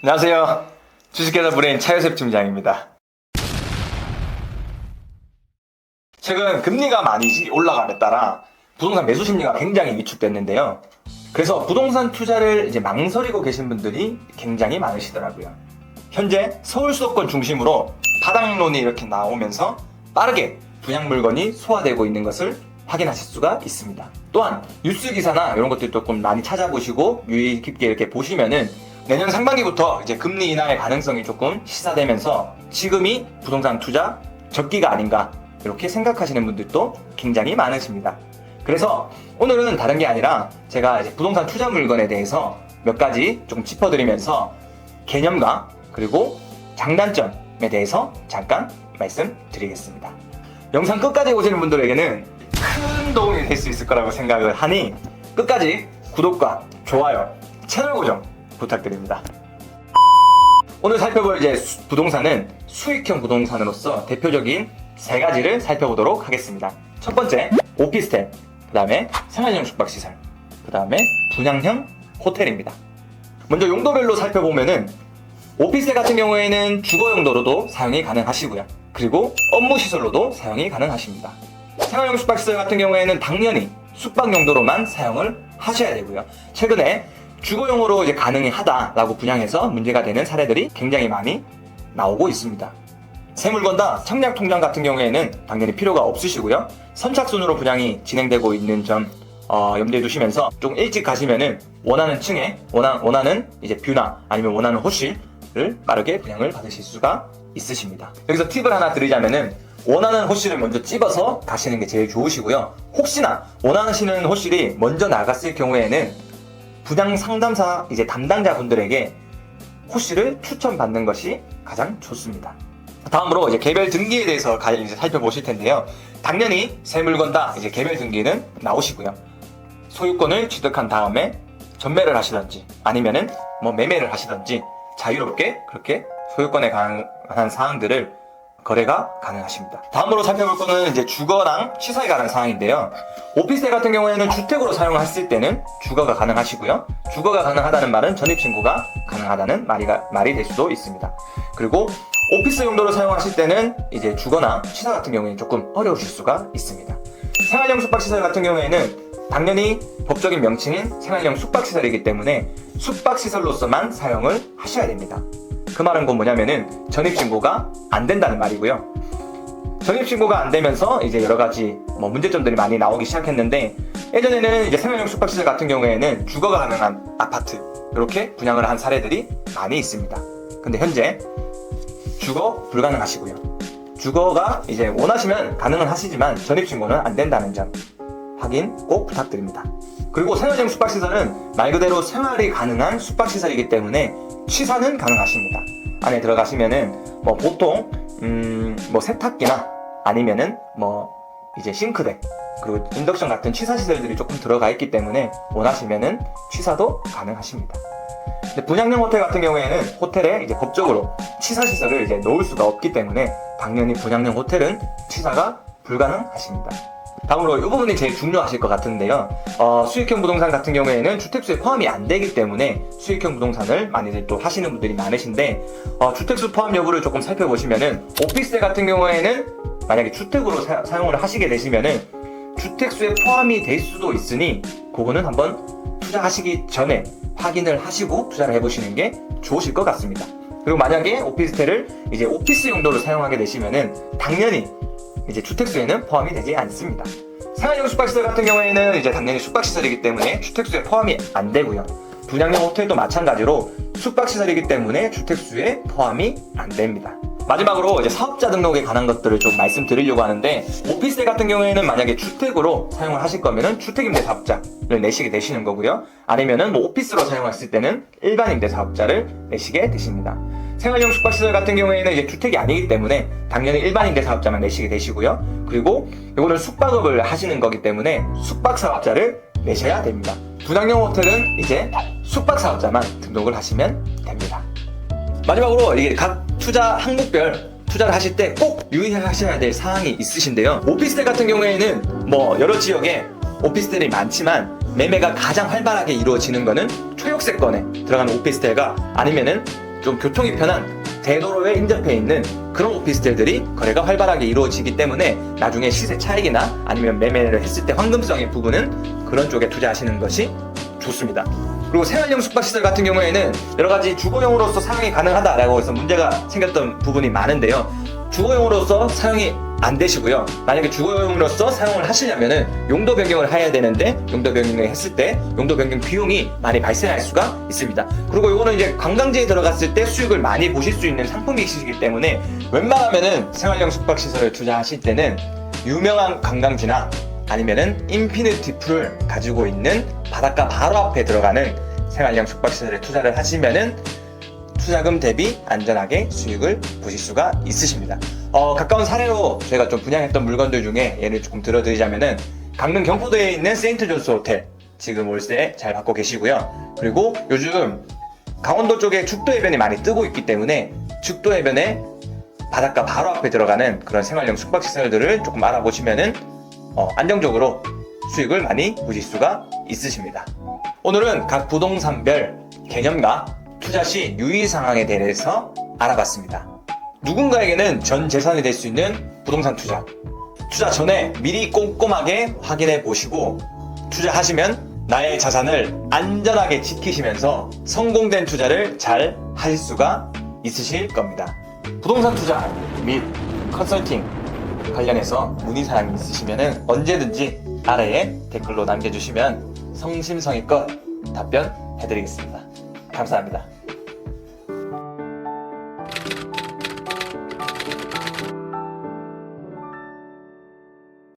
안녕하세요. 주식회사 브레인 차요셉 팀장입니다. 최근 금리가 많이 올라감에 따라 부동산 매수 심리가 굉장히 위축됐는데요. 그래서 부동산 투자를 이제 망설이고 계신 분들이 굉장히 많으시더라고요. 현재 서울 수도권 중심으로 바닥론이 이렇게 나오면서 빠르게 분양 물건이 소화되고 있는 것을 확인하실 수가 있습니다. 또한 뉴스 기사나 이런 것들 조금 많이 찾아보시고 유의 깊게 이렇게 보시면은 내년 상반기부터 이제 금리 인하의 가능성이 조금 시사되면서 지금이 부동산 투자 적기가 아닌가 이렇게 생각하시는 분들도 굉장히 많으십니다. 그래서 오늘은 다른 게 아니라 제가 이제 부동산 투자 물건에 대해서 몇 가지 조금 짚어드리면서 개념과 그리고 장단점에 대해서 잠깐 말씀드리겠습니다. 영상 끝까지 보시는 분들에게는 큰 도움이 될 수 있을 거라고 생각을 하니 끝까지 구독과 좋아요, 채널 고정 부탁드립니다. 오늘 살펴볼 이제 부동산은 수익형 부동산으로서 대표적인 세 가지를 살펴보도록 하겠습니다. 첫 번째, 오피스텔, 그 다음에 생활형 숙박시설, 그 다음에 분양형 호텔입니다. 먼저 용도별로 살펴보면은 오피스텔 같은 경우에는 주거 용도로도 사용이 가능하시고요. 그리고 업무 시설로도 사용이 가능하십니다. 생활형 숙박시설 같은 경우에는 당연히 숙박 용도로만 사용을 하셔야 되고요. 최근에 주거용으로 이제 가능하다라고 분양해서 문제가 되는 사례들이 굉장히 많이 나오고 있습니다. 세 물건 다 청약 통장 같은 경우에는 당연히 필요가 없으시고요. 선착순으로 분양이 진행되고 있는 점 염두에 두시면서 좀 일찍 가시면은 원하는 층에 원하는 이제 뷰나 아니면 원하는 호실을 빠르게 분양을 받으실 수가 있으십니다. 여기서 팁을 하나 드리자면은 원하는 호실을 먼저 찝어서 가시는 게 제일 좋으시고요. 혹시나 원하시는 호실이 먼저 나갔을 경우에는 분양 상담사 이제 담당자분들에게 호실을 추천받는 것이 가장 좋습니다. 다음으로 이제 개별 등기에 대해서 이제 살펴보실 텐데요. 당연히 세 물건 다 이제 개별 등기는 나오시고요. 소유권을 취득한 다음에 전매를 하시던지 아니면은 뭐 매매를 하시던지 자유롭게 그렇게 소유권에 관한 사항들을 거래가 가능하십니다. 다음으로 살펴볼 거는 이제 주거랑 시설에 관한 사항인데요. 오피스텔 같은 경우에는 주택으로 사용했을 때는 주거가 가능하시고요. 주거가 가능하다는 말은 전입신고가 가능하다는 말이 될 수도 있습니다. 그리고 오피스 용도로 사용하실 때는 이제 주거나 시설 같은 경우에는 조금 어려우실 수가 있습니다. 생활형 숙박시설 같은 경우에는 당연히 법적인 명칭인 생활형 숙박시설이기 때문에 숙박시설로서만 사용을 하셔야 됩니다. 그 말은 곧 뭐냐면은 전입신고가 안 된다는 말이고요. 전입신고가 안 되면서 이제 여러 가지 문제점들이 많이 나오기 시작했는데 예전에는 이제 생활형 숙박시설 같은 경우에는 주거가 가능한 아파트 이렇게 분양을 한 사례들이 많이 있습니다. 근데 현재 주거 불가능하시고요. 주거가 이제 원하시면 가능은 하시지만 전입신고는 안 된다는 점 확인 꼭 부탁드립니다. 그리고 생활형 숙박시설은 말 그대로 생활이 가능한 숙박시설이기 때문에 취사는 가능하십니다. 안에 들어가시면은 보통 세탁기나 아니면은 이제 싱크대 그리고 인덕션 같은 취사시설들이 조금 들어가 있기 때문에 원하시면은 취사도 가능하십니다. 근데 분양형 호텔 같은 경우에는 호텔에 이제 법적으로 취사시설을 이제 놓을 수가 없기 때문에 당연히 분양형 호텔은 취사가 불가능하십니다. 다음으로 이 부분이 제일 중요하실 것 같은데요. 수익형 부동산 같은 경우에는 주택수에 포함이 안 되기 때문에 수익형 부동산을 많이들 또 하시는 분들이 많으신데 주택수 포함 여부를 조금 살펴보시면은 오피스텔 같은 경우에는 만약에 주택으로 사용을 하시게 되시면은 주택수에 포함이 될 수도 있으니 그거는 한번 투자하시기 전에 확인을 하시고 투자를 해보시는 게 좋으실 것 같습니다. 그리고 만약에 오피스텔을 이제 오피스 용도로 사용하게 되시면은 당연히 이제 주택수에는 포함이 되지 않습니다. 생활형 숙박시설 같은 경우에는 이제 당연히 숙박시설이기 때문에 주택수에 포함이 안 되고요. 분양형 호텔도 마찬가지로 숙박시설이기 때문에 주택수에 포함이 안 됩니다. 마지막으로 이제 사업자 등록에 관한 것들을 좀 말씀드리려고 하는데 오피스텔 같은 경우에는 만약에 주택으로 사용을 하실 거면은 주택임대사업자를 내시게 되시는 거고요. 아니면은 오피스로 사용했을 때는 일반임대사업자를 내시게 되십니다. 생활형 숙박시설 같은 경우에는 이제 주택이 아니기 때문에 당연히 일반임대사업자만 내시게 되시고요. 그리고 이거는 숙박업을 하시는 거기 때문에 숙박사업자를 내셔야 됩니다. 분양형 호텔은 이제 숙박사업자만 등록을 하시면 됩니다. 마지막으로 이게 각 투자 항목별 투자를 하실 때 꼭 유의하셔야 될 사항이 있으신데요. 오피스텔 같은 경우에는 여러 지역에 오피스텔이 많지만 매매가 가장 활발하게 이루어지는 거는 초역세권에 들어가는 오피스텔과 아니면은 좀 교통이 편한 대도로에 인접해 있는 그런 오피스텔들이 거래가 활발하게 이루어지기 때문에 나중에 시세 차익이나 아니면 매매를 했을 때 황금성의 부분은 그런 쪽에 투자하시는 것이 좋습니다. 그리고 생활용 숙박시설 같은 경우에는 여러 가지 주거용으로서 사용이 가능하다라고 해서 문제가 생겼던 부분이 많은데요. 주거용으로서 사용이 안 되시고요. 만약에 주거용으로서 사용을 하시려면은 용도 변경을 해야 되는데 용도 변경을 했을 때 용도 변경 비용이 많이 발생할 수가 있습니다. 그리고 이거는 이제 관광지에 들어갔을 때 수익을 많이 보실 수 있는 상품이시기 때문에 웬만하면은 생활용 숙박시설을 투자하실 때는 유명한 관광지나 아니면은 인피니티 풀을 가지고 있는 바닷가 바로 앞에 들어가는 생활용 숙박시설에 투자를 하시면은 투자금 대비 안전하게 수익을 보실 수가 있으십니다. 가까운 사례로 저희가 좀 분양했던 물건들 중에 예를 조금 들어드리자면은 강릉 경포도에 있는 세인트존스 호텔 지금 월세 잘 받고 계시고요. 그리고 요즘 강원도 쪽에 죽도해변이 많이 뜨고 있기 때문에 죽도해변에 바닷가 바로 앞에 들어가는 그런 생활용 숙박시설들을 조금 알아보시면은 안정적으로 수익을 많이 보실 수가 있으십니다. 오늘은 각 부동산별 개념과 투자 시 유의사항에 대해서 알아봤습니다. 누군가에게는 전 재산이 될 수 있는 부동산 투자. 투자 전에 미리 꼼꼼하게 확인해 보시고 투자하시면 나의 자산을 안전하게 지키시면서 성공된 투자를 잘 하실 수가 있으실 겁니다. 부동산 투자 및 컨설팅 관련해서 문의사항이 있으시면 언제든지 아래에 댓글로 남겨주시면 성심성의껏 답변해드리겠습니다. 감사합니다.